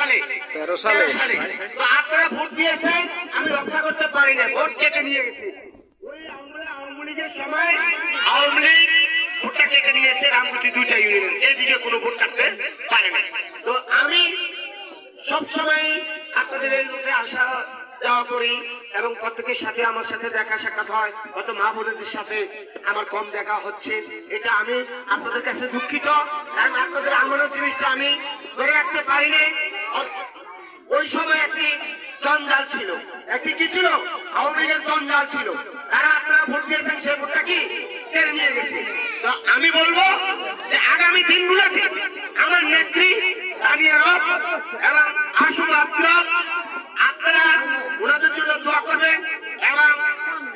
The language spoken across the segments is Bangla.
সালে 13 সালে তো আপনারা ভোট দিয়েছেন, আমি রক্ষা করতে পারি না, ভোট কেটে নিয়ে গেছি। ওই আওয়ামী লীগের সময় আওয়ামী লীগ ভোটটা কেটে নিয়েছে রামগতি 2টা ইউনিয়ন, এইদিকে কোনো ভোট কাটতে পারে না। তো আমি সবসময় আপনাদের এই রুটে আসা যাওয়া করি এবং প্রত্যেকের সাথে আমার সাথে দেখা সাক্ষাৎ হয়, হয়তো মা বোনদের সাথে আমার কম দেখা হচ্ছে, এটা আমি আপনাদের কাছে দুঃখিত। কারণ আপনাদের আমানত জিনিসটা আমি ধরে রাখতে পারিনি। ওই সময় একটি জঞ্জাল ছিল, একটি কি ছিল, আওয়ামী লীগের জঞ্জাল ছিল, তারা আপনারা ভোট দিয়েছেন, সেই ভোটটা কি কেড়ে নিয়ে গেছে। তো আমি বলবো যে আগামী দিনগুলোতে আমার নেত্রী তানিয়া রব এবং আসুম আব্দুর আপনারা ওনাদের জন্য দোয়া করবেন এবং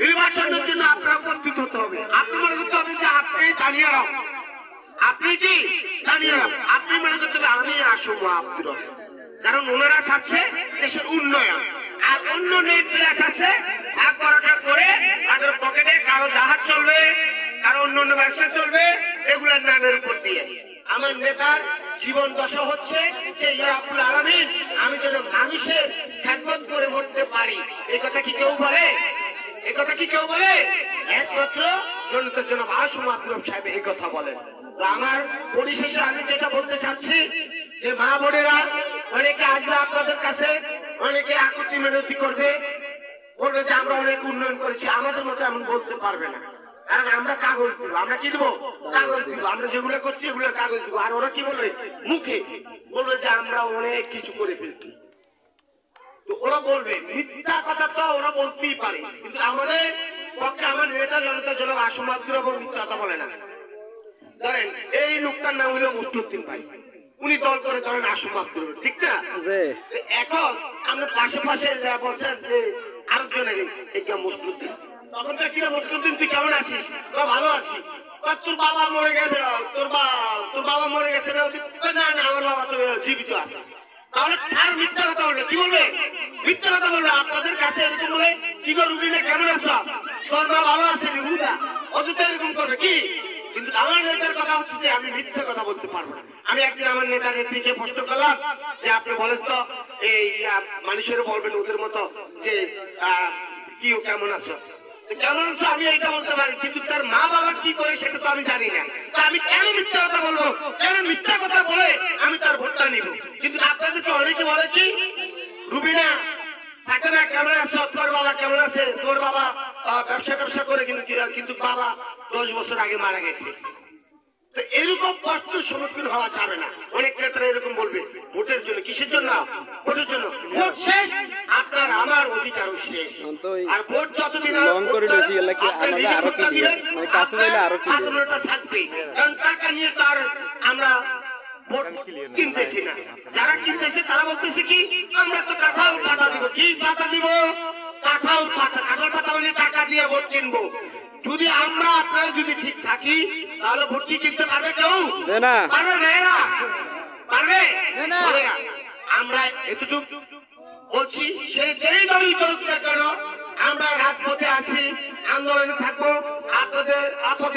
নির্বাচনের জন্য আপনারা প্রস্তুত হতে হবে। আপনি মনে করতে হবে যে আপনি তানিয়া রব, আপনি কি তানিয়া রব, আপনি মনে করতে হবে আমি আসুম আব্দুর, কারণ ওনারা চাচ্ছে দেশের উন্নয়ন, আর অন্য নেত্রীরা চাচ্ছে ভাগ বাটোয়ারা করে তাদের পকেটে কারো জাহাজ চলবে, কারো অন্য অন্য ব্যবসা চলবে, এগুলোর নামের উপর দিয়ে। আমার নেতার জীবন দশা হচ্ছে যে রব্বুল আলামিন আমি যেন মানুষের খেদমত করে মরতে পারি। এই কথা কি কেউ বলে? এই কথা কি কেউ বলে? একমাত্র জনতার জন্য আসুম আব্দুর সাহেব এই কথা বলেন। তো আমার পরিশেষে আমি যেটা বলতে চাচ্ছি যে মা বোনেরা অনেকে আসবে আপনাদের কাছে, অনেকে আকুতি মিনতি করবে, বলবে যে আমরা অনেক উন্নয়ন করেছি, আমাদের মতো এমন বলতে পারবে না, কারণ আমরা কাগজ দিব। আমরা কি দিব? কাগজ দিব। আমরা যেগুলো করছি এগুলো কাগজ দিব। আর ওরা কি বলবে? মুখে বলবে যে আমরা অনেক কিছু করে ফেলছি। তো ওরা বলবে মিথ্যা কথা, তো ওরা বলতেই পারে, কিন্তু আমাদের পক্ষে আমার নেতা জনতা জনাব আসুম আব্দুর মিথ্যা কথা বলে না। ধরেন এই লোকটার নাম হলো মুস্তাকিম ভাই, উনি দল করে ধরেন আসুম আব্দুর, ঠিক না? এখন আমরা পাশে পাশে যা বলছেন যে আরেকজনের এটা মুস্তাকিম, তখন তো কিনা মুস্তাকিম তুই কেমন আছিস? ভালো আছি। তোর বাবা মরে গেছে, তোর বাবা মরে গেছে না? না না, আমার বাবা তো জীবিত আছে। তাহলে আর মিথ্যা কথা বলবে, কি বলবে? মিথ্যা কথা বলবে। আপনাদের কাছে এরকম বলে কি গো রুবিনা কেমন আছো, তোর মা ভালো আছে হুদা, অযথা এরকম করবে কি? কিন্তু আমার নেতার কথা হচ্ছে যে আমি মিথ্যা কথা বলতে পারবো না। আমি একদিন আমার নেতা নেত্রীকে প্রশ্ন করলাম যে আপনি বলেন তো এই মানুষের বলবেন ওদের মতো যে কি কেমন আছো, কেমন আছো আমি এটা বলতে পারি, কিন্তু তার মা বাবা কি করে সেটা তো আমি জানি না। তো আমি কেন মিথ্যা কথা বলবো? কেন মিথ্যা কথা বলে আমি তার ভোটটা নিব? কিন্তু আপনাদেরকে অনেকে বলে কি রুবিনা থাকে না, কেমন আছো, তোর বাবা কেমন আছে, তোর বাবা ব্যবসা করে, কিন্তু বাবা 10 বছর আগে মারা গেছে। তো এরকম কষ্টের সম্মুখীন হওয়া যাবে না। অনেক নেতারা এরকম বলবে ভোটের জন্য, কিসের জন্য? ভোটের জন্য। ভোট শেষ, আপনার আমার অধিকারও শেষ। আর ভোট যতদিন থাকবে, কারণ টাকা নিয়ে তার আমরা ভোট কিনতেছি না। যারা কিনতেছে তারা বলতেছে কি আমরা তো কাঁঠাল পাতা দিব। কি পাতা দিব? কাঁঠাল পাতা। কাঁঠাল পাতা মানে টাকা দিয়ে ভোট কিনবো। যদি আমরা আপনারা যদি ঠিক থাকি তাহলে ভোট কি কিনতে পারবে কেউ? পারবে না, পারবে না। আমরা এতটুকু বলছি, সেই যেই দলই করুক না কেন আমরা রাজপথে আছি, আন্দোলনে থাকবো। আপনাদের